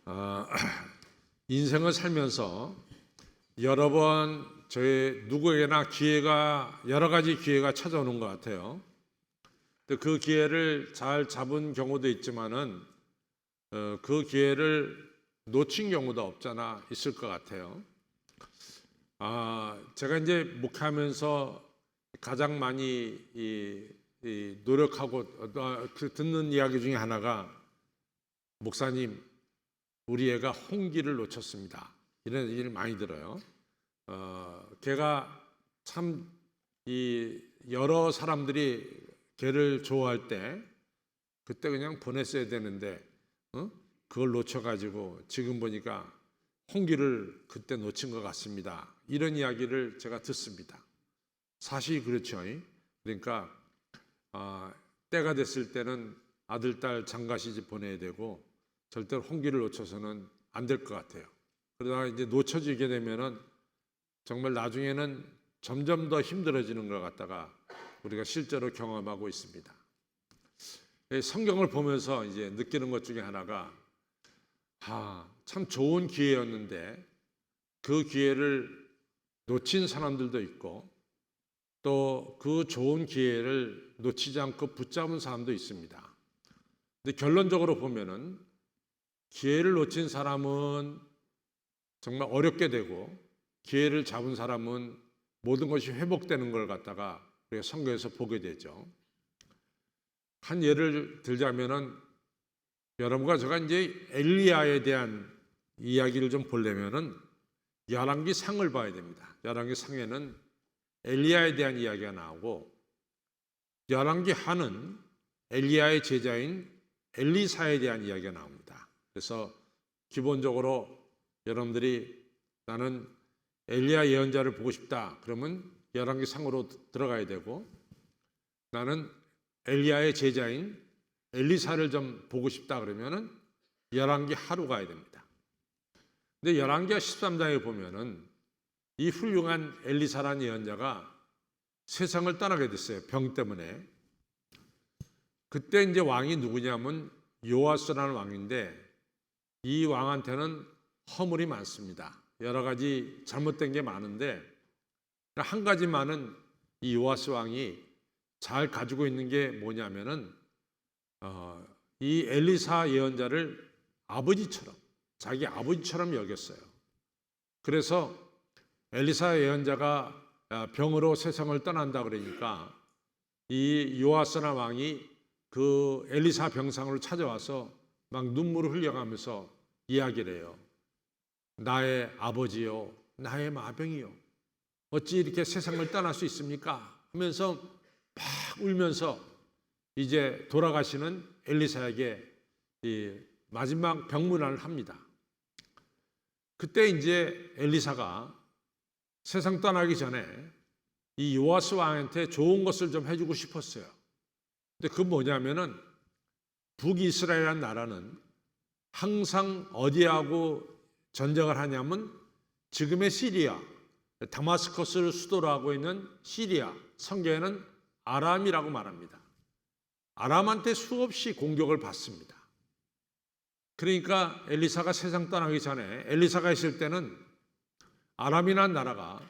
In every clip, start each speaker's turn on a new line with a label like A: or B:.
A: 어, 인생을 살면서 여러 번 저희 누구에게나 여러 가지 기회가 찾아오는 것 같아요. 근데 그 기회를 잘 잡은 경우도 있지만은 그 기회를 놓친 경우도 없잖아 있을 것 같아요. 제가 이제 목회하면서 가장 많이 노력하고 듣는 이야기 중에 하나가, 목사님, 우리 애가 홍기를 놓쳤습니다, 이런 얘기를 많이 들어요. 걔가 참 여러 사람들이 걔를 좋아할 때 그때 그냥 보냈어야 되는데 그걸 놓쳐가지고 지금 보니까 홍기를 그때 놓친 것 같습니다, 이런 이야기를 제가 듣습니다. 사실이 그렇죠. 그러니까 때가 됐을 때는 아들, 딸 장가시집 보내야 되고 절대로 홍기를 놓쳐서는 안 될 것 같아요. 그러다가 이제 놓쳐지게 되면은 정말 나중에는 점점 더 힘들어지는 것 같다가 우리가 실제로 경험하고 있습니다. 성경을 보면서 이제 느끼는 것 중에 하나가, 참 좋은 기회였는데 그 기회를 놓친 사람들도 있고 또 그 좋은 기회를 놓치지 않고 붙잡은 사람도 있습니다. 근데 결론적으로 보면은 기회를 놓친 사람은 정말 어렵게 되고, 기회를 잡은 사람은 모든 것이 회복되는 걸 갖다가 우리가 성경에서 보게 되죠. 한 예를 들자면은, 여러분과 제가 이제 엘리야에 대한 이야기를 좀 보려면은 열왕기 상을 봐야 됩니다. 열왕기 상에는 엘리야에 대한 이야기가 나오고, 열왕기 하는 엘리야의 제자인 엘리사에 대한 이야기가 나옵니다. 그래서 기본적으로 여러분들이 나는 엘리야 예언자를 보고 싶다 그러면 열왕기 상으로 들어가야 되고, 나는 엘리야의 제자인 엘리사를 좀 보고 싶다 그러면은 열왕기 하로 가야 됩니다. 근데 열왕기 13장에 보면은 이 훌륭한 엘리사라는 예언자가 세상을 떠나게 됐어요, 병 때문에. 그때 이제 왕이 누구냐면 요아스라는 왕인데, 이 왕한테는 허물이 많습니다. 여러 가지 잘못된 게 많은데 한 가지만은 이 요아스 왕이 잘 가지고 있는 게 뭐냐면은 이 엘리사 예언자를 아버지처럼, 자기 아버지처럼 여겼어요. 그래서 엘리사 예언자가 병으로 세상을 떠난다 그러니까 이 요아스나 왕이 그 엘리사 병상으로 찾아와서 막 눈물을 흘려가면서 이야기를 해요. 나의 아버지요, 나의 마병이요, 어찌 이렇게 세상을 떠날 수 있습니까? 하면서 막 울면서 이제 돌아가시는 엘리사에게 이 마지막 병문안을 합니다. 그때 이제 엘리사가 세상 떠나기 전에 이 요아스 왕한테 좋은 것을 좀 해주고 싶었어요. 근데 그건 뭐냐면은, 북이스라엘이라는 나라는 항상 어디하고 전쟁을 하냐면 지금의 시리아, 다마스커스를 수도로 하고 있는 시리아, 성경에는 아람이라고 말합니다. 아람한테 수없이 공격을 받습니다. 그러니까 엘리사가 세상 떠나기 전에, 엘리사가 있을 때는 아람이라는 나라가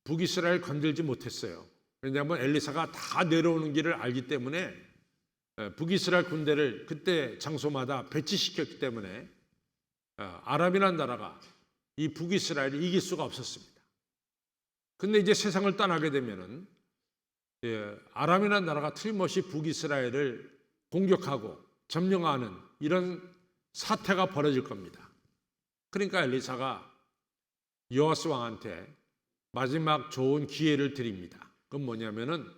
A: 북이스라엘 건들지 못했어요. 왜냐하면 엘리사가 다 내려오는 길을 알기 때문에 북이스라엘 군대를 그때 장소마다 배치시켰기 때문에 아람이라는 나라가 이 북이스라엘을 이길 수가 없었습니다. 근데 이제 세상을 떠나게 되면은 아람이라는 나라가 틀림없이 북이스라엘을 공격하고 점령하는 이런 사태가 벌어질 겁니다. 그러니까 엘리사가 요아스 왕한테 마지막 좋은 기회를 드립니다. 그건 뭐냐면은,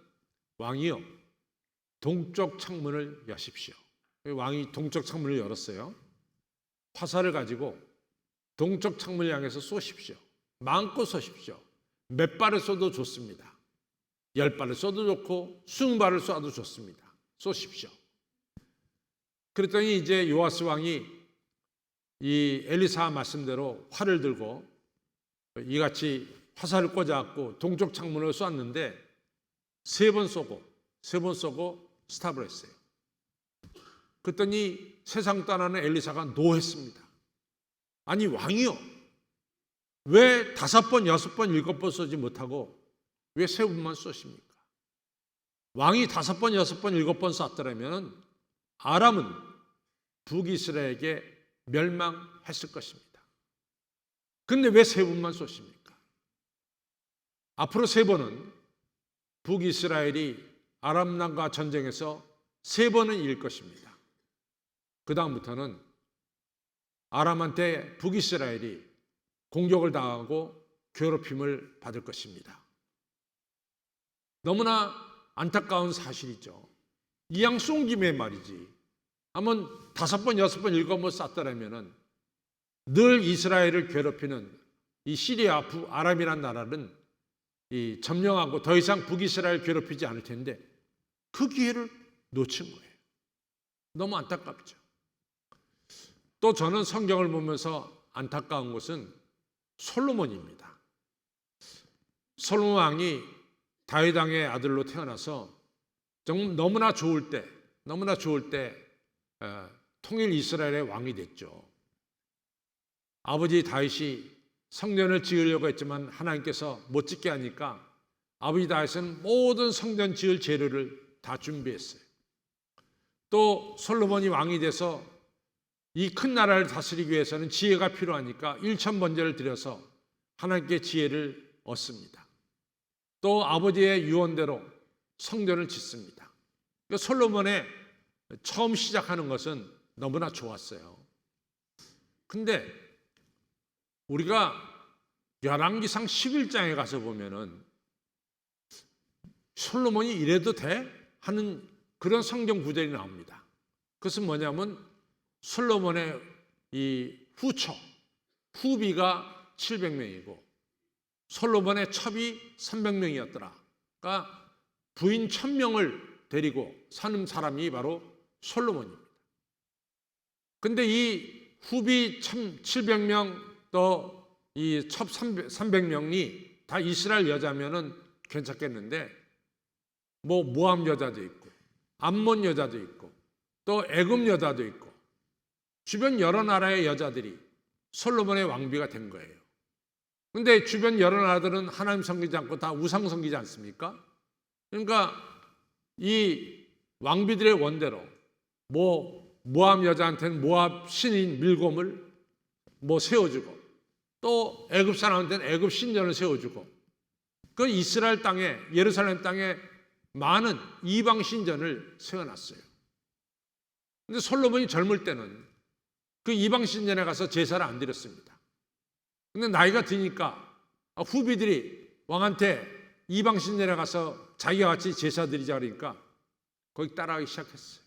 A: 왕이요, 동쪽 창문을 여십시오. 왕이 동쪽 창문을 열었어요. 화살을 가지고 동쪽 창문을 향해서 쏘십시오. 마음껏 쏘십시오. 몇 발을 쏘도 좋습니다. 10발을 쏘도 좋고 20발을 쏘도 좋습니다. 쏘십시오. 그랬더니 이제 요아스 왕이 이 엘리사 말씀대로 활을 들고 이같이 화살을 꽂아갖고 동쪽 창문을 쐈는데 3번 쏘고 스탑을 했어요. 그랬더니 세상 떠나는 엘리사가 노했습니다. 아니 왕이요, 왜 5번, 6번, 7번 쏘지 못하고 왜 3번만 쏘십니까? 왕이 5번, 6번, 7번 쐈더라면 아람은 북이스라엘에게 멸망했을 것입니다. 근데 왜 3번만 쏘십니까? 앞으로 3번은 북이스라엘이 아람land과 전쟁에서 3번은 이길 것입니다. 그 다음부터는 아람한테 북이스라엘이 공격을 당하고 괴롭힘을 받을 것입니다. 너무나 안타까운 사실이죠. 이왕 쏜 김에 말이지, 한번 5번, 6번, 7번 쐈더라면 늘 이스라엘을 괴롭히는 이 시리아, 아람이라는 나라는 이 점령하고 더 이상 북이스라엘 괴롭히지 않을 텐데 그 기회를 놓친 거예요. 너무 안타깝죠. 또 저는 성경을 보면서 안타까운 것은 솔로몬입니다. 솔로몬 왕이 다윗 왕의 아들로 태어나서 정말 너무나 좋을 때 통일 이스라엘의 왕이 됐죠. 아버지 다윗이 성전을 지으려고 했지만 하나님께서 못 짓게 하니까 아버지 다윗은 모든 성전 지을 재료를 다 준비했어요. 또 솔로몬이 왕이 돼서 이 큰 나라를 다스리기 위해서는 지혜가 필요하니까 1,000번제를 드려서 하나님께 지혜를 얻습니다. 또 아버지의 유언대로 성전을 짓습니다. 그러니까 솔로몬의 처음 시작하는 것은 너무나 좋았어요. 근데 우리가 열왕기상 11장에 가서 보면은 솔로몬이 이래도 돼? 하는 그런 성경 구절이 나옵니다. 그것은 뭐냐면 솔로몬의 이 후비가 700명이고 솔로몬의 첩이 300명이었더라. 그러니까 부인 1000명을 데리고 사는 사람이 바로 솔로몬입니다. 근데 이 후비 700명 또 이 첩 300명이 다 이스라엘 여자면은 괜찮겠는데 뭐 모함 여자도 있고 암몬 여자도 있고 또 애굽 여자도 있고 주변 여러 나라의 여자들이 솔로몬의 왕비가 된 거예요. 근데 주변 여러 나라들은 하나님 섬기지 않고 다 우상 섬기지 않습니까? 그러니까 이 왕비들의 원대로 뭐 모압 여자한테는 모압 신인 밀곰을 뭐 세워주고 또 애굽 사람한테는 애굽 신전을 세워주고 그 이스라엘 땅에 예루살렘 땅에 많은 이방 신전을 세워놨어요. 근데 솔로몬이 젊을 때는 그 이방 신전에 가서 제사를 안 드렸습니다. 근데 나이가 드니까 후비들이 왕한테 이방 신전에 가서 자기가 같이 제사 드리자 그러니까 거기 따라가기 시작했어요.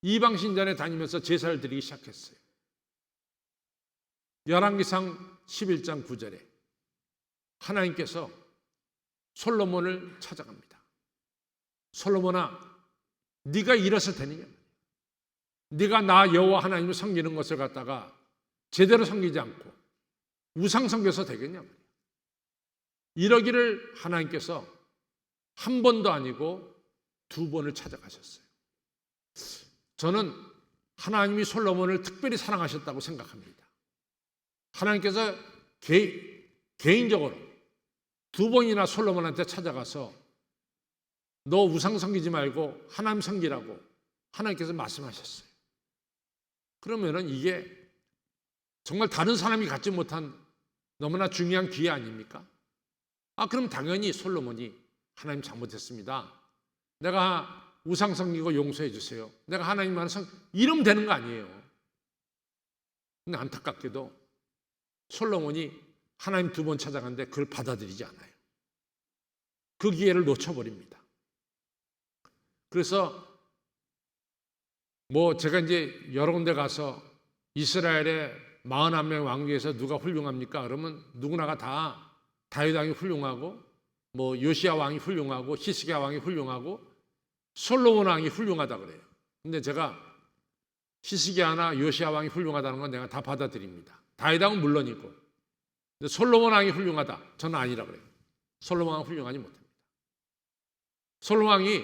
A: 이방 신전에 다니면서 제사를 드리기 시작했어요. 열왕기상 11장 9절에 하나님께서 솔로몬을 찾아갑니다. 솔로몬아, 네가 이래서 되느냐? 네가 나 여호와 하나님을 섬기는 것을 갖다가 제대로 섬기지 않고 우상 섬겨서 되겠냐? 이러기를 하나님께서 한 번도 아니고 2번을 찾아가셨어요. 저는 하나님이 솔로몬을 특별히 사랑하셨다고 생각합니다. 하나님께서 개인적으로 2번이나 솔로몬한테 찾아가서 너 우상 섬기지 말고 하나님 섬기라고 하나님께서 말씀하셨어요. 그러면은 이게 정말 다른 사람이 갖지 못한 너무나 중요한 기회 아닙니까? 그럼 당연히 솔로몬이 하나님 잘못했습니다. 내가 우상 섬기고 용서해 주세요. 내가 하나님만 이러면 되는 거 아니에요. 근데 안타깝게도 솔로몬이 하나님 2번 찾아갔는데 그걸 받아들이지 않아요. 그 기회를 놓쳐버립니다. 그래서 뭐 제가 이제 여러 군데 가서 이스라엘의 41명 왕 중에서 누가 훌륭합니까? 그러면 누구나가 다 다윗 왕이 훌륭하고 뭐 요시야 왕이 훌륭하고 히스기야 왕이 훌륭하고 솔로몬 왕이 훌륭하다 그래요. 근데 제가 히스기야나 요시야 왕이 훌륭하다는 건 내가 다 받아들입니다. 다윗 왕은 물론이고. 근데 솔로몬 왕이 훌륭하다. 저는 아니라 그래요. 솔로몬 왕은 훌륭하지 못합니다. 솔로몬 왕이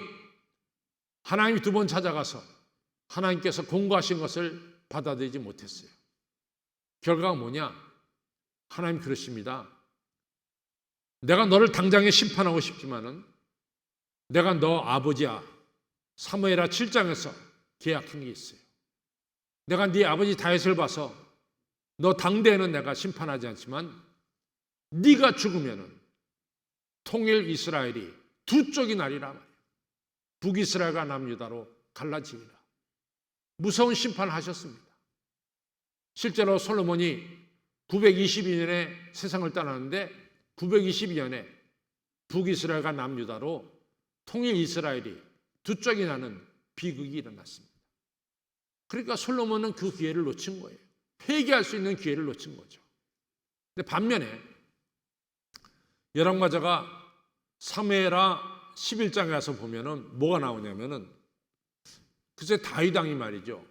A: 하나님이 2번 찾아가서 하나님께서 공고하신 것을 받아들이지 못했어요. 결과가 뭐냐? 하나님 그러십니다. 내가 너를 당장에 심판하고 싶지만은 내가 너 아버지야 사무엘하 7장에서 계약한 게 있어요. 내가 네 아버지 다윗을 봐서 너 당대에는 내가 심판하지 않지만 네가 죽으면은 통일 이스라엘이 두 쪽이 나리라 말이에요. 북이스라엘과 남유다로 갈라지리라. 무서운 심판을 하셨습니다. 실제로 솔로몬이 922년에 세상을 떠났는데 922년에 북이스라엘과 남유다로 통일 이스라엘이 두 쪽이 나는 비극이 일어났습니다. 그러니까 솔로몬은 그 기회를 놓친 거예요. 회개할 수 있는 기회를 놓친 거죠. 근데 반면에 열왕과자가 사무엘하 11장에 가서 보면은 뭐가 나오냐면은 글쎄 다윗 왕이 말이죠.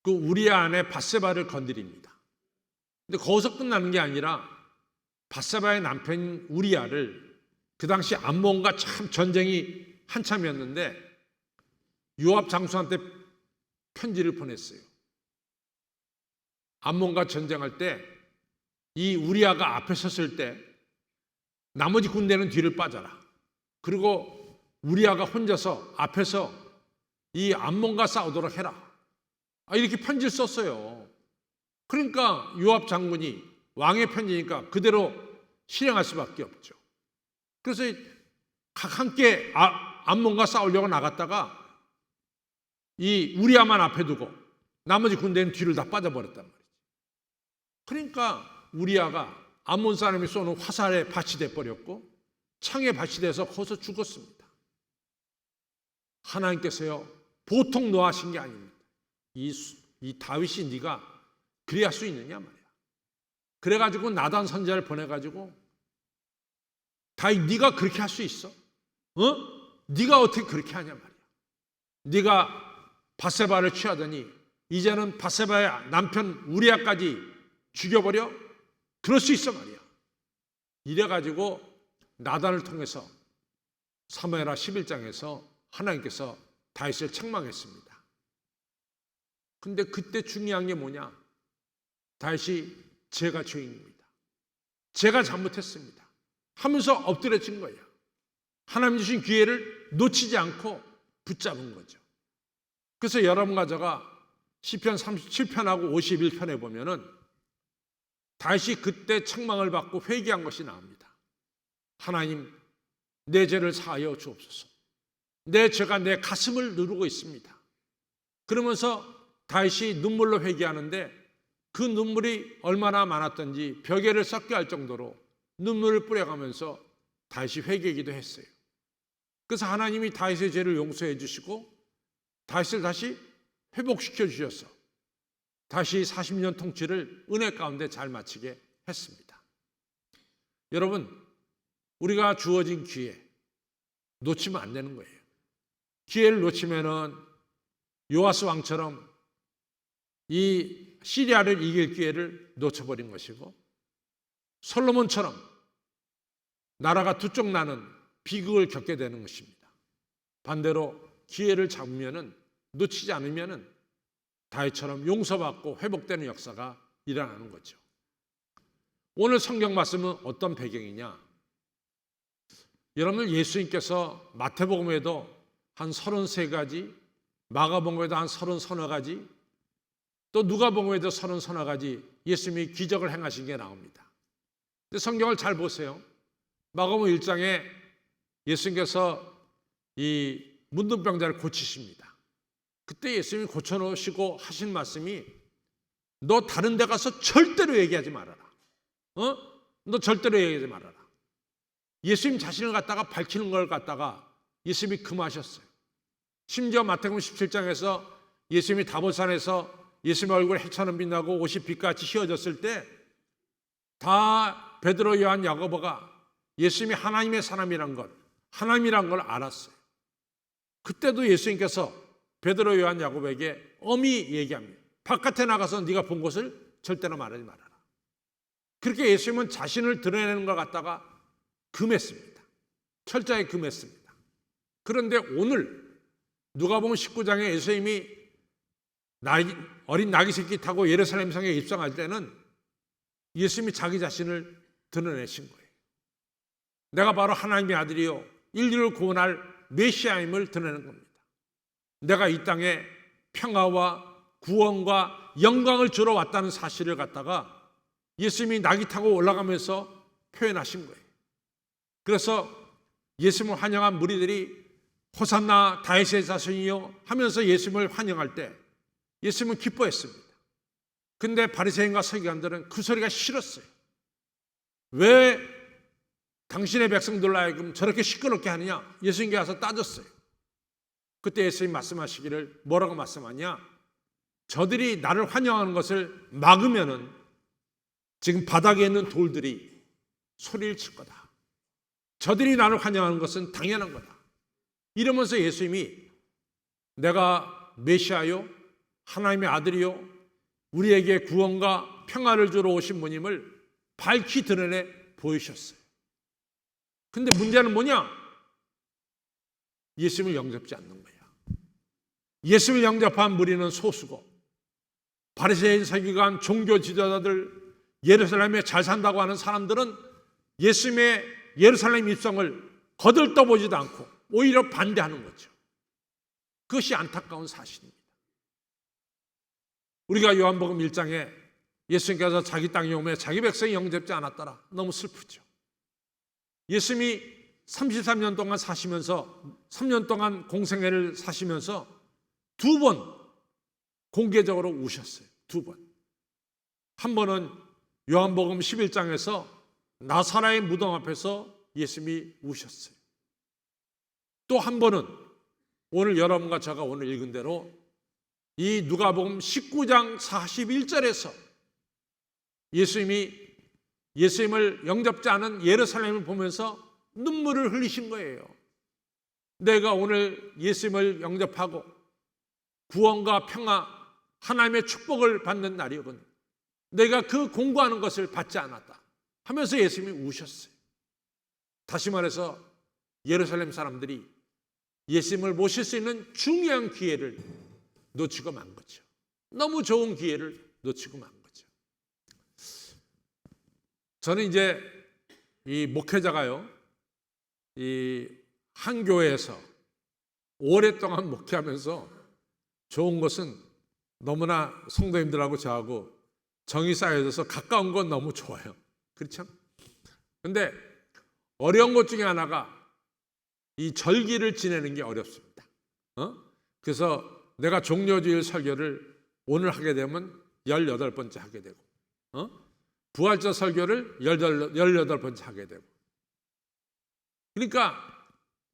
A: 그 우리아 안에 밧세바를 건드립니다. 근데 거기서 끝나는 게 아니라 밧세바의 남편 우리아를 그 당시 암몬과 참 전쟁이 한참이었는데 요압 장수한테 편지를 보냈어요. 암몬과 전쟁할 때 이 우리아가 앞에 섰을 때 나머지 군대는 뒤를 빠져라. 그리고 우리아가 혼자서 앞에서 이 암몬과 싸우도록 해라. 이렇게 편지를 썼어요. 그러니까 요압 장군이 왕의 편지니까 그대로 실행할 수밖에 없죠. 그래서 각 함께 암몬과 싸우려고 나갔다가 이 우리아만 앞에 두고 나머지 군대는 뒤를 다 빠져버렸단 말이죠. 그러니까 우리아가 암몬 사람이 쏘는 화살에 밭이 돼버렸고 창에 밭이 돼서 거기서 죽었습니다. 하나님께서요 보통 노하신 게 아닙니다. 이 다윗이 네가 그리 할 수 있느냐 말이야. 그래가지고 나단 선지자를 보내가지고 다윗 네가 그렇게 할 수 있어? 네가 어떻게 그렇게 하냐 말이야. 네가 밧세바를 취하더니 이제는 밧세바의 남편 우리아까지 죽여버려? 그럴 수 있어 말이야. 이래가지고 나단을 통해서 사무엘하 11장에서 하나님께서 다윗을 책망했습니다. 근데 그때 중요한 게 뭐냐? 다윗이 제가 죄인입니다. 제가 잘못했습니다. 하면서 엎드려진 거예요. 하나님 주신 기회를 놓치지 않고 붙잡은 거죠. 그래서 여러분과 제가 시편 37편하고 51편에 보면은 다시 그때 책망을 받고 회개한 것이 나옵니다. 하나님, 내 죄를 사하여 주옵소서. 내 죄가 내 가슴을 누르고 있습니다. 그러면서 다시 눈물로 회개하는데 그 눈물이 얼마나 많았던지 벽에를 썩게 할 정도로 눈물을 뿌려가면서 다시 회개기도 했어요. 그래서 하나님이 다윗의 죄를 용서해 주시고 다윗을 다시 회복시켜 주셔서 다시 40년 통치를 은혜 가운데 잘 마치게 했습니다. 여러분, 우리가 주어진 기회 놓치면 안 되는 거예요. 기회를 놓치면은 요아스 왕처럼 이 시리아를 이길 기회를 놓쳐버린 것이고 솔로몬처럼 나라가 두 쪽 나는 비극을 겪게 되는 것입니다. 반대로 기회를 잡으면은 놓치지 않으면은 다윗처럼 용서받고 회복되는 역사가 일어나는 거죠. 오늘 성경 말씀은 어떤 배경이냐? 여러분 예수님께서 마태복음에도 한 33가지, 마가복음에도 한 30서너 가지, 또 누가복음에도 30서너 가지 예수님이 기적을 행하신 게 나옵니다. 근데 성경을 잘 보세요. 마가복음 1장에 예수님께서 이 문둥병자를 고치십니다. 그때 예수님이 고쳐놓으시고 하신 말씀이 너 다른 데 가서 절대로 얘기하지 말아라. 너 절대로 얘기하지 말아라. 예수님 자신을 갖다가 밝히는 걸 갖다가 예수님이 금하셨어요. 심지어 마태복음 17장에서 예수님이 다보산에서 예수님의 얼굴 해처럼 빛나고 옷이 빛같이 휘어졌을 때 다 베드로, 요한, 야고보가 예수님이 하나님의 사람이란 것, 하나님이란 걸 알았어요. 그때도 예수님께서 베드로, 요한, 야고보에게 엄히 얘기합니다. 바깥에 나가서 네가 본 것을 절대로 말하지 말아라. 그렇게 예수님은 자신을 드러내는 것 갖다가 금했습니다. 철저하게 금했습니다. 그런데 오늘 누가복음 19장에 예수님이 어린 나귀 새끼 타고 예루살렘 성에 입성할 때는 예수님이 자기 자신을 드러내신 거예요. 내가 바로 하나님의 아들이요 인류를 구원할 메시아임을 드러내는 겁니다. 내가 이 땅에 평화와 구원과 영광을 주러 왔다는 사실을 갖다가 예수님이 나귀 타고 올라가면서 표현하신 거예요. 그래서 예수님을 환영한 무리들이 호산나 다윗의 자손이요 하면서 예수님을 환영할 때 예수님은 기뻐했습니다. 근데 바리새인과 서기관들은 그 소리가 싫었어요. 왜 당신의 백성들로 하여금 저렇게 시끄럽게 하느냐? 예수님께 와서 따졌어요. 그때 예수님 말씀하시기를 뭐라고 말씀하냐? 저들이 나를 환영하는 것을 막으면은 지금 바닥에 있는 돌들이 소리를 칠 거다. 저들이 나를 환영하는 것은 당연한 거다. 이러면서 예수님이 내가 메시아요 하나님의 아들이요 우리에게 구원과 평화를 주러 오신 분임을 밝히 드러내 보이셨어요. 근데 문제는 뭐냐? 예수님을 영접지 않는 거야. 예수님을 영접한 무리는 소수고 바리새인 서기관 종교 지도자들 예루살렘에 잘 산다고 하는 사람들은 예수님의 예루살렘 입성을 거들떠보지도 않고 오히려 반대하는 거죠. 그것이 안타까운 사실입니다. 우리가 요한복음 1장에 예수님께서 자기 땅에 오며 자기 백성이 영접지 않았더라. 너무 슬프죠. 예수님이 33년 동안 사시면서 3년 동안 공생애를 사시면서 2번 공개적으로 우셨어요. 2번. 한 번은 요한복음 11장에서 나사라의 무덤 앞에서 예수님이 우셨어요. 또 한 번은 오늘 여러분과 제가 오늘 읽은 대로 이 누가복음 19장 41절에서 예수님을 영접지 않은 예루살렘을 보면서 눈물을 흘리신 거예요. 내가 오늘 예수님을 영접하고 구원과 평화, 하나님의 축복을 받는 날이거든. 내가 그 공부하는 것을 받지 않았다 하면서 예수님이 우셨어요. 다시 말해서 예루살렘 사람들이 예수님을 모실 수 있는 중요한 기회를 놓치고 만 거죠. 너무 좋은 기회를 놓치고 만 거죠. 저는 이제 이 목회자가요, 이 한 교회에서 오랫동안 목회하면서 좋은 것은 너무나 성도님들하고 저하고 정이 쌓여져서 가까운 건 너무 좋아요. 그렇죠? 근데 어려운 것 중에 하나가 이 절기를 지내는 게 어렵습니다. 그래서 내가 종려주일 설교를 오늘 하게 되면 18번째 하게 되고 부활절 설교를 18번째 하게 되고 그러니까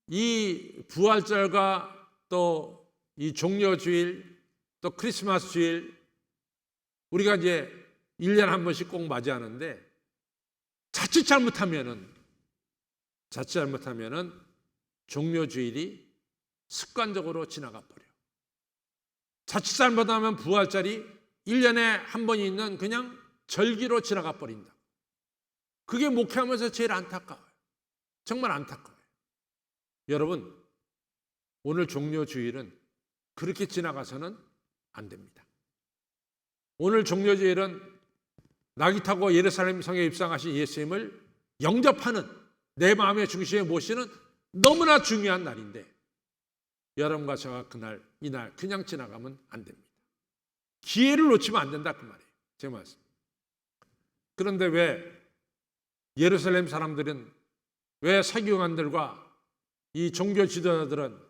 A: 이 부활절과 또 이 종려주일 또 크리스마스 주일 우리가 이제 1년에 한 번씩 꼭 맞이하는데 자칫 잘못하면은 종려주일이 습관적으로 지나가 버려. 자칫 잘못하면 부활절이 1년에 한 번이 있는 그냥 절기로 지나가 버린다. 그게 목회하면서 제일 안타까워요. 정말 안타까워요. 여러분, 오늘 종려주일은 그렇게 지나가서는 안 됩니다. 오늘 종려주일은 나귀 타고 예루살렘 성에 입성하신 예수님을 영접하는 내 마음의 중심에 모시는 너무나 중요한 날인데 여러분과 저가 이날 그냥 지나가면 안 됩니다. 기회를 놓치면 안 된다 그 말이에요. 제 말씀. 그런데 왜 예루살렘 사람들은 왜 서기관들과 이 종교 지도자들은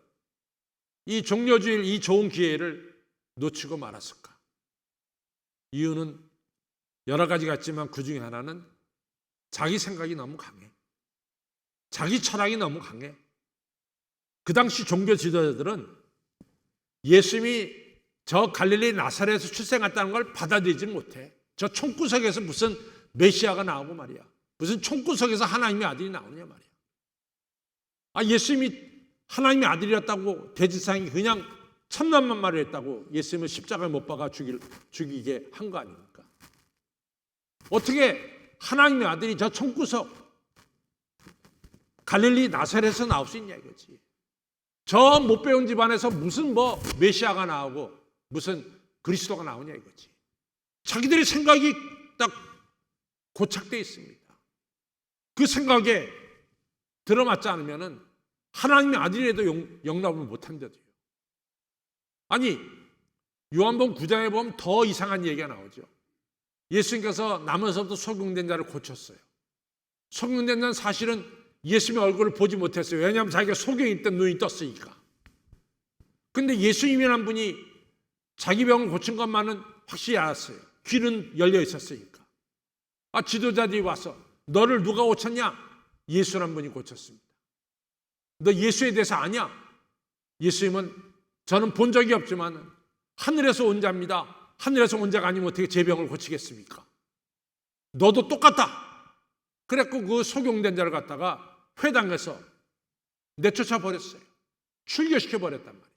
A: 이 종려주일 이 좋은 기회를 놓치고 말았을까? 이유는 여러 가지가 있지만 그 중에 하나는 자기 생각이 너무 강해. 자기 철학이 너무 강해. 그 당시 종교 지도자들은 예수님이 저 갈릴리 나사렛에서 출생했다는 걸 받아들이지 못해. 저 총구석에서 무슨 메시아가 나오고 말이야. 무슨 총구석에서 하나님의 아들이 나오냐 말이야. 예수님이 하나님의 아들이었다고 대지상이 그냥 천만만 말을 했다고 예수님을 십자가에 못 박아 죽이게 한 거 아닙니까? 어떻게 하나님의 아들이 저 총구석 갈릴리 나사렛에서 나올 수 있냐 이거지. 저 못 배운 집안에서 무슨 메시아가 나오고 무슨 그리스도가 나오냐 이거지. 자기들의 생각이 딱 고착되어 있습니다. 그 생각에 들어맞지 않으면 하나님의 아들이라도 용납을 못한다고요. 아니 요한복음 9장에 보면 더 이상한 얘기가 나오죠. 예수님께서 남에서부터 소경된 자를 고쳤어요. 소경된 자는 사실은 예수님의 얼굴을 보지 못했어요. 왜냐하면 자기가 소경이 있던 눈이 떴으니까. 근데 예수님이라는 분이 자기 병을 고친 것만은 확실히 알았어요. 귀는 열려 있었으니까. 지도자들이 와서 너를 누가 고쳤냐? 예수라는 분이 고쳤습니다. 너 예수에 대해서 아냐? 예수님은 저는 본 적이 없지만 하늘에서 온 자입니다. 하늘에서 온 자가 아니면 어떻게 제 병을 고치겠습니까? 너도 똑같다. 그래갖고 그 소경된 자를 갖다가 회당에서 내쫓아 버렸어요. 출교시켜 버렸단 말이에요.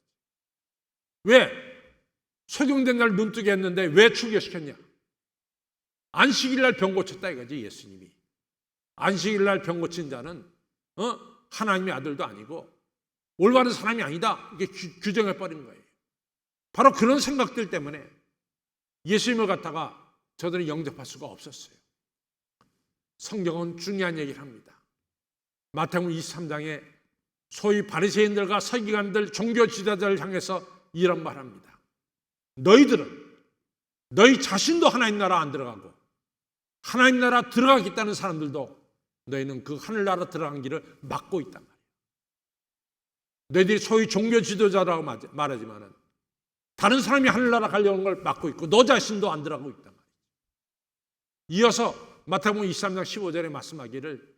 A: 왜? 소경된 자를 눈뜨게 했는데 왜 출교시켰냐? 안식일날 병 고쳤다 이거지 예수님이. 안식일날 병 고친 자는 하나님의 아들도 아니고 올바른 사람이 아니다. 이게 규정해 버린 거예요. 바로 그런 생각들 때문에 예수님을 갖다가 저들은 영접할 수가 없었어요. 성경은 중요한 얘기를 합니다. 마태복음 23장에 소위 바리새인들과 서기관들, 종교 지도자들을 향해서 이런 말합니다. 너희들은 너희 자신도 하나님 나라 안 들어가고 하나님 나라 들어가겠다는 사람들도 너희는 그 하늘나라 들어간 길을 막고 있단 말이에요. 너희들이 소위 종교 지도자라고 말하지만은 다른 사람이 하늘나라 가려는 걸 막고 있고 너 자신도 안 들어가고 있단 말이에요. 이어서 마태복음 23장 15절에 말씀하기를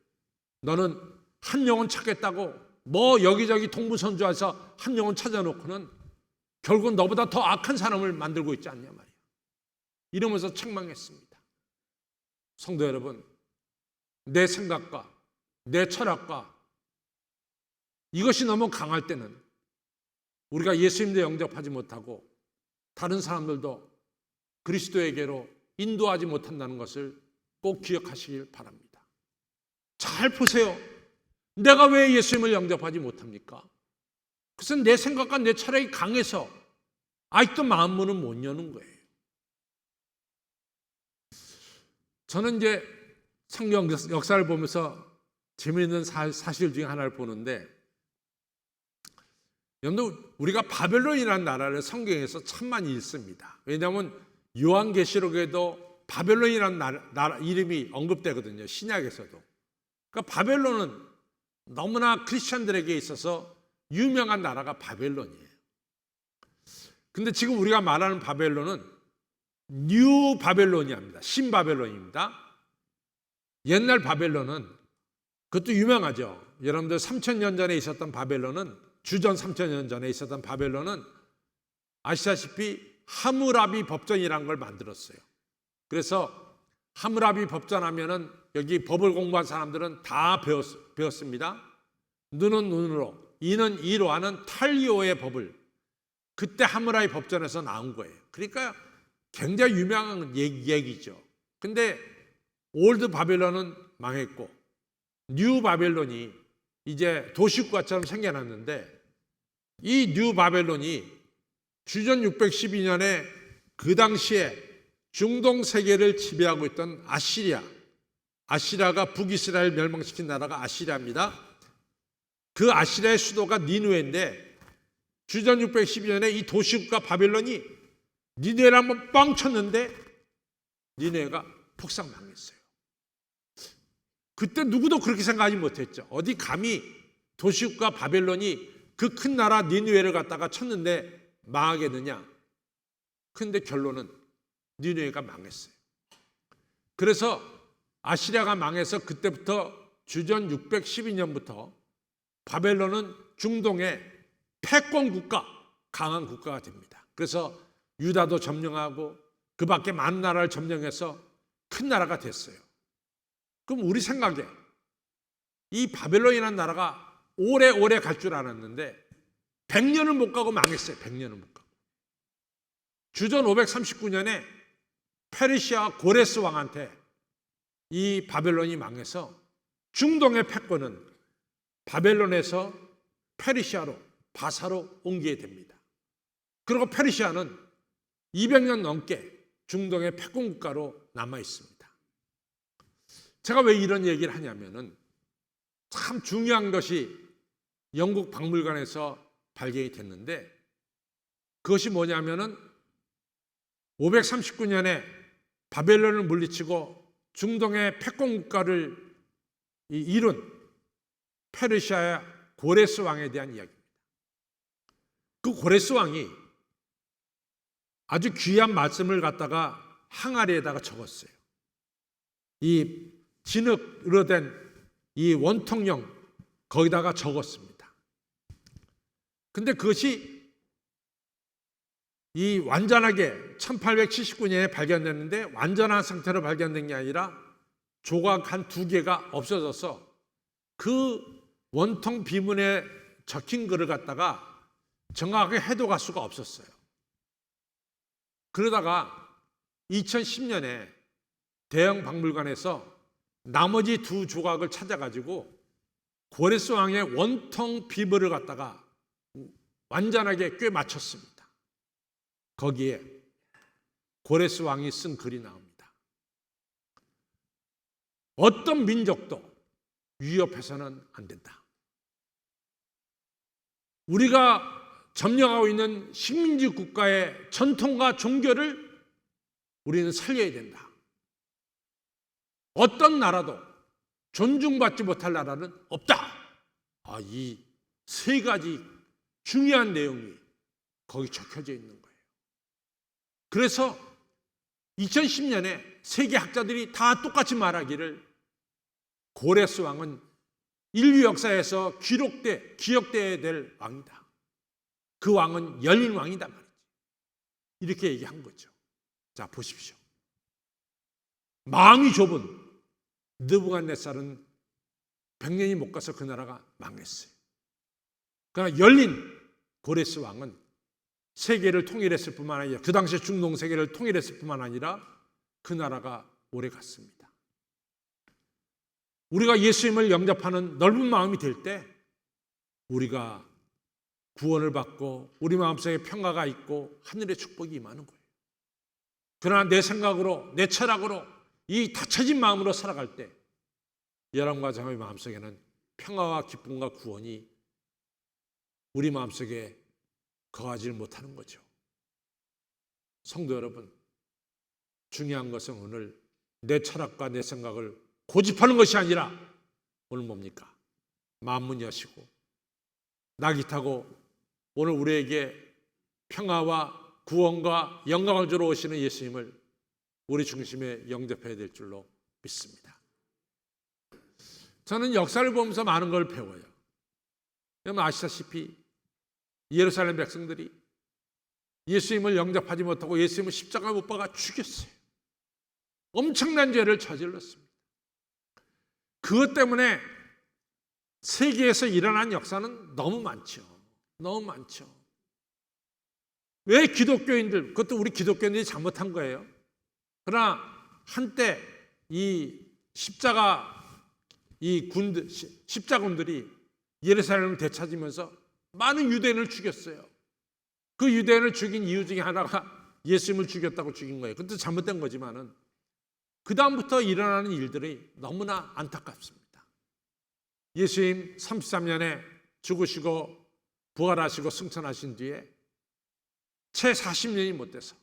A: 너는 한 영혼 찾겠다고 뭐 여기저기 동부선주해서 한 영혼 찾아놓고는 결국 너보다 더 악한 사람을 만들고 있지 않냐 말이에요. 이러면서 책망했습니다. 성도 여러분, 내 생각과 내 철학과 이것이 너무 강할 때는 우리가 예수님도 영접하지 못하고 다른 사람들도 그리스도에게로 인도하지 못한다는 것을 꼭 기억하시길 바랍니다. 잘 보세요. 내가 왜 예수님을 영접하지 못합니까? 그것은 내 생각과 내 철학이 강해서 아직도 마음문은 못 여는 거예요. 저는 이제 성경 역사를 보면서 재미있는 사실 중에 하나를 보는데 여러분 우리가 바벨론이라는 나라를 성경에서 참 많이 읽습니다. 왜냐하면 요한계시록에도 바벨론이라는 나라 이름이 언급되거든요. 신약에서도. 그러니까 바벨론은 너무나 크리스천들에게 있어서 유명한 나라가 바벨론이에요. 근데 지금 우리가 말하는 바벨론은 뉴 바벨로니아입니다. 신바벨론입니다. 옛날 바벨론은 그것도 유명하죠. 여러분들 3000년 전에 있었던 바벨론은 주전 3000년 전에 있었던 바벨론은 아시다시피 하무라비 법전이라는 걸 만들었어요. 그래서 하무라비 법전 하면은 여기 법을 공부한 사람들은 다 배웠습니다. 눈은 눈으로, 이는 이로 하는 탈리오의 법을 그때 하무라비 법전에서 나온 거예요. 그러니까 굉장히 유명한 얘기죠. 근데 올드 바벨론은 망했고 뉴 바벨론이 이제 도시국가처럼 생겨났는데 이 뉴 바벨론이 주전 612년에 그 당시에 중동 세계를 지배하고 있던 아시리아가 북이스라엘 멸망시킨 나라가 아시리아입니다. 그 아시리아의 수도가 니느웨인데 주전 612년에 이 도시국가 바벨론이 니느웨를 한번 뻥 쳤는데 니느웨가 폭삭 망했어요. 그때 누구도 그렇게 생각하지 못했죠. 어디 감히 도시국가 바벨론이 그 큰 나라 니느웨를 갖다가 쳤는데 망하겠느냐. 그런데 결론은 니느웨가 망했어요. 그래서 아시리아가 망해서 그때부터 주전 612년부터 바벨론은 중동의 패권 국가, 강한 국가가 됩니다. 그래서 유다도 점령하고 그 밖에 많은 나라를 점령해서 큰 나라가 됐어요. 그럼 우리 생각에 이 바벨론이라는 나라가 오래오래 갈 줄 알았는데 100년을 못 가고 망했어요. 100년을 못 가고. 주전 539년에 페르시아 고레스 왕한테 이 바벨론이 망해서 중동의 패권은 바벨론에서 페르시아로 바사로 옮기게 됩니다. 그리고 페르시아는 200년 넘게 중동의 패권 국가로 남아 있습니다. 제가 왜 이런 얘기를 하냐면은 참 중요한 것이 영국 박물관에서 발견이 됐는데, 그것이 뭐냐면은 539년에 바벨론을 물리치고 중동의 패권 국가를 이룬 페르시아의 고레스 왕에 대한 이야기입니다. 그 고레스 왕이 아주 귀한 말씀을 갖다가 항아리에다가 적었어요. 이 진흙으로 된 이 원통령 거기다가 적었습니다. 근데 그것이 이 완전하게 1879년에 발견됐는데, 완전한 상태로 발견된 게 아니라 조각 한 2개가 없어져서 그 원통 비문에 적힌 글을 갖다가 정확하게 해독할 수가 없었어요. 그러다가 2010년에 대형 박물관에서 나머지 2 조각을 찾아가지고 고레스 왕의 원통 비문을 갖다가 완전하게 꿰 맞췄습니다. 거기에 고레스 왕이 쓴 글이 나옵니다. 어떤 민족도 위협해서는 안 된다. 우리가 점령하고 있는 식민지 국가의 전통과 종교를 우리는 살려야 된다. 어떤 나라도 존중받지 못할 나라는 없다. 이 3가지 중요한 내용이 거기 적혀져 있는 거예요. 그래서 2010년에 세계 학자들이 다 똑같이 말하기를, 고레스 왕은 인류 역사에서 기억돼야 될 왕이다. 그 왕은 열린 왕이다 말이지. 이렇게 얘기한 거죠. 자, 보십시오. 마음이 좁은 느부갓네살은 100년이 못 가서 그 나라가 망했어요. 그러나 열린 고레스 왕은 세계를 통일했을 뿐만 아니라, 그 당시 중동 세계를 통일했을 뿐만 아니라 그 나라가 오래 갔습니다. 우리가 예수님을 영접하는 넓은 마음이 될 때 우리가 구원을 받고 우리 마음속에 평화가 있고 하늘의 축복이 임하는 거예요. 그러나 내 생각으로, 내 철학으로, 이 닫혀진 마음으로 살아갈 때 여러분과 저의 마음속에는 평화와 기쁨과 구원이 우리 마음속에 거하지 못하는 거죠. 성도 여러분, 중요한 것은 오늘 내 철학과 내 생각을 고집하는 것이 아니라 오늘 뭡니까? 마음문 여시고 낙이 타고 오늘 우리에게 평화와 구원과 영광을 주러 오시는 예수님을 우리 중심에 영접해야 될 줄로 믿습니다. 저는 역사를 보면서 많은 걸 배워요. 여러분 아시다시피 예루살렘 백성들이 예수님을 영접하지 못하고 예수님을 십자가에 못 박아 죽였어요. 엄청난 죄를 저질렀습니다. 그것 때문에 세계에서 일어난 역사는 너무 많죠. 너무 많죠. 왜 기독교인들, 그것도 우리 기독교인들이 잘못한 거예요. 그러나 한때 이 십자군들이 예루살렘을 되찾으면서 많은 유대인을 죽였어요. 그 유대인을 죽인 이유 중에 하나가 예수님을 죽였다고 죽인 거예요. 그것도 잘못된 거지만은 그 다음부터 일어나는 일들이 너무나 안타깝습니다. 예수님 33년에 죽으시고 부활하시고 승천하신 뒤에 채 40년이 못 돼서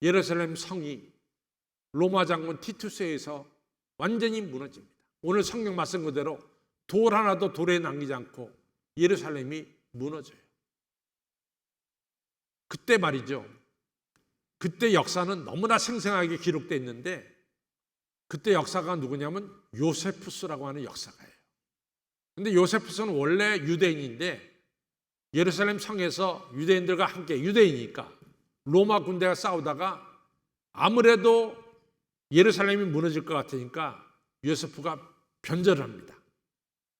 A: 예루살렘 성이 로마 장군 티투스에 의해서 완전히 무너집니다. 오늘 성경 말씀 그대로 돌 하나도 돌에 남기지 않고 예루살렘이 무너져요. 그때 말이죠. 그때 역사는 너무나 생생하게 기록되어 있는데, 그때 역사가 누구냐면 요세푸스라고 하는 역사가예요. 근데 요세푸스는 원래 유대인인데 예루살렘 성에서 유대인들과 함께, 유대인이니까 로마 군대가 싸우다가 아무래도 예루살렘이 무너질 것 같으니까 요세프가 변절을 합니다.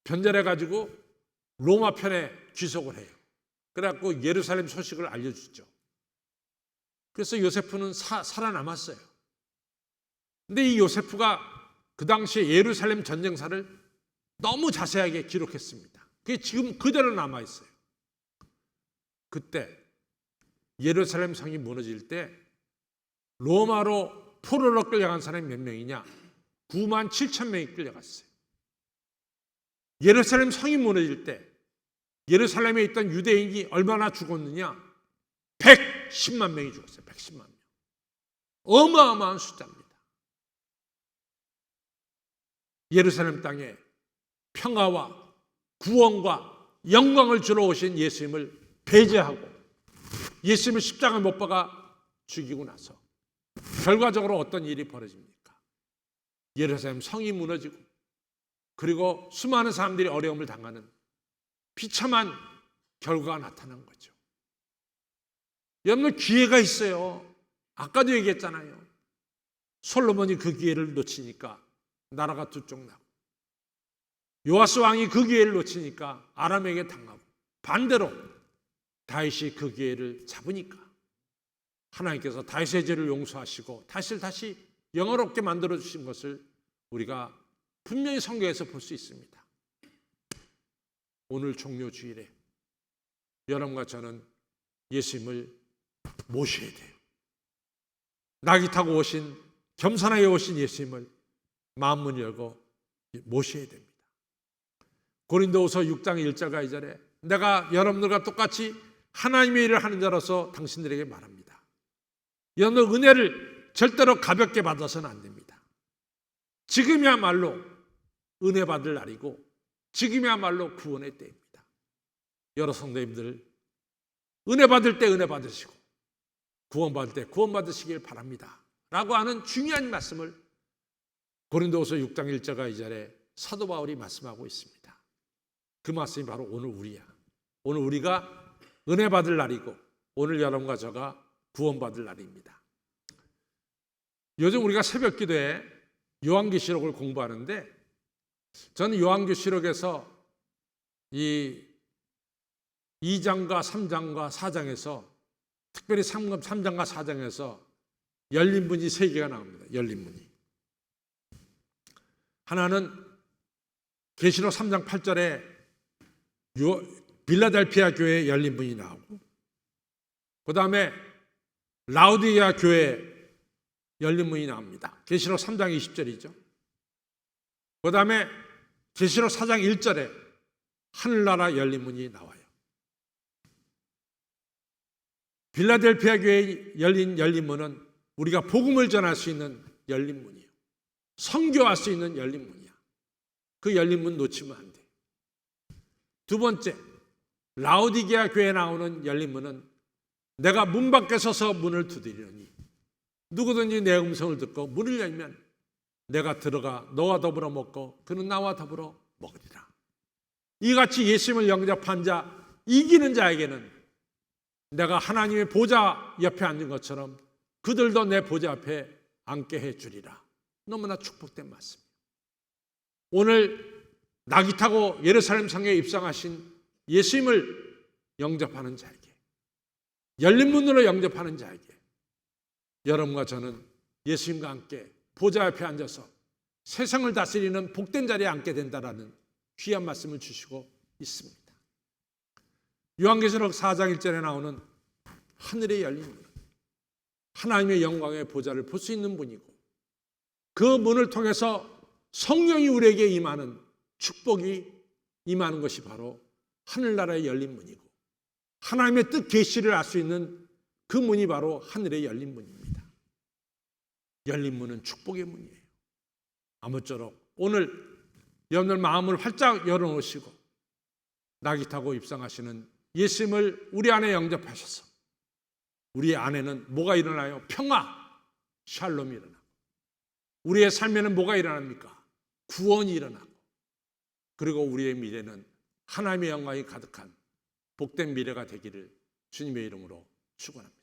A: 변절해가지고 로마 편에 귀속을 해요. 그래갖고 예루살렘 소식을 알려주죠. 그래서 요세프는 살아남았어요. 근데 이 요세프가 그 당시에 예루살렘 전쟁사를 너무 자세하게 기록했습니다. 그게 지금 그대로 남아있어요. 그때 예루살렘 성이 무너질 때 로마로 포로로 끌려간 사람이 몇 명이냐? 9만 7천 명이 끌려갔어요. 예루살렘 성이 무너질 때 예루살렘에 있던 유대인이 얼마나 죽었느냐? 110만 명이 죽었어요. 110만 명. 어마어마한 숫자입니다. 예루살렘 땅에 평화와 구원과 영광을 주러 오신 예수님을 배제하고 예수님을 십자가에 못 박아 죽이고 나서 결과적으로 어떤 일이 벌어집니까? 예루살렘 성이 무너지고 그리고 수많은 사람들이 어려움을 당하는 비참한 결과가 나타난 거죠. 여러분, 기회가 있어요. 아까도 얘기했잖아요. 솔로몬이 그 기회를 놓치니까 나라가 두 쪽 나고, 요아스 왕이 그 기회를 놓치니까 아람에게 당하고, 반대로 다윗이 그 기회를 잡으니까 하나님께서 다윗의 죄를 용서하시고 다윗을 다시 영화롭게 만들어 주신 것을 우리가 분명히 성경에서 볼 수 있습니다. 오늘 종료주일에 여러분과 저는 예수님을 모셔야 돼요. 낙이 타고 오신, 겸손하게 오신 예수님을 마음문 열고 모셔야 됩니다. 고린도후서 6장 1절과 2절에 내가 여러분들과 똑같이 하나님의 일을 하는 자로서 당신들에게 말합니다. 여러분, 은혜를 절대로 가볍게 받아서는 안 됩니다. 지금이야말로 은혜 받을 날이고 지금이야말로 구원의 때입니다. 여러 성도님들, 은혜 받을 때 은혜 받으시고 구원 받을 때 구원 받으시길 바랍니다 라고 하는 중요한 말씀을 고린도후서 6장 1절과 2절에 사도 바울이 말씀하고 있습니다. 그 말씀이 바로 오늘 우리야. 오늘 우리가 은혜 받을 날이고 오늘 여러분과 저가 구원 받을 날입니다. 요즘 우리가 새벽 기도에 요한계시록을 공부하는데 저는 요한계시록에서 이 2장과 3장과 4장에서 특별히 3장과 4장에서 열린 문이 3개가 나옵니다. 열린 문이. 하나는 계시록 3장 8절에 빌라델피아 교회에 열린 문이 나오고, 그 다음에 라우디게아 교회에 열린 문이 나옵니다. 계시록 3장 20절이죠. 그 다음에 계시록 4장 1절에 하늘나라 열린 문이 나와요. 빌라델피아 교회에 열린 문은 우리가 복음을 전할 수 있는 열린 문이에요. 선교할 수 있는 열린 문이야. 그 열린 문 놓치면 안 돼. 두 번째, 라우디게아 교회에 나오는 열린 문은 내가 문 밖에 서서 문을 두드리려니 누구든지 내 음성을 듣고 문을 열면 내가 들어가 너와 더불어 먹고 그는 나와 더불어 먹으리라. 이같이 예수님을 영접한 자, 이기는 자에게는 내가 하나님의 보좌 옆에 앉은 것처럼 그들도 내 보좌 앞에 앉게 해주리라. 너무나 축복된 말씀입니다. 오늘 낙이 타고 예루살렘 성에 입성하신 예수님을 영접하는 자에게, 열린 문으로 영접하는 자에게 여러분과 저는 예수님과 함께 보좌 앞에 앉아서 세상을 다스리는 복된 자리에 앉게 된다라는 귀한 말씀을 주시고 있습니다. 요한계시록 4장 1절에 나오는 하늘의 열린 문, 하나님의 영광의 보좌를 볼 수 있는 문이고 그 문을 통해서 성령이 우리에게 임하는 축복이 임하는 것이 바로 하늘나라의 열린 문이고 하나님의 뜻 계시를 알 수 있는 그 문이 바로 하늘의 열린 문입니다. 열린 문은 축복의 문이에요. 아무쪼록 오늘 여러분들 마음을 활짝 열어놓으시고 낙이 타고 입성하시는 예수님을 우리 안에 영접하셔서 우리 안에는 뭐가 일어나요? 평화, 샬롬이 일어나고 우리의 삶에는 뭐가 일어납니까? 구원이 일어나고 그리고 우리의 미래는 하나님의 영광이 가득한 복된 미래가 되기를 주님의 이름으로 축원합니다.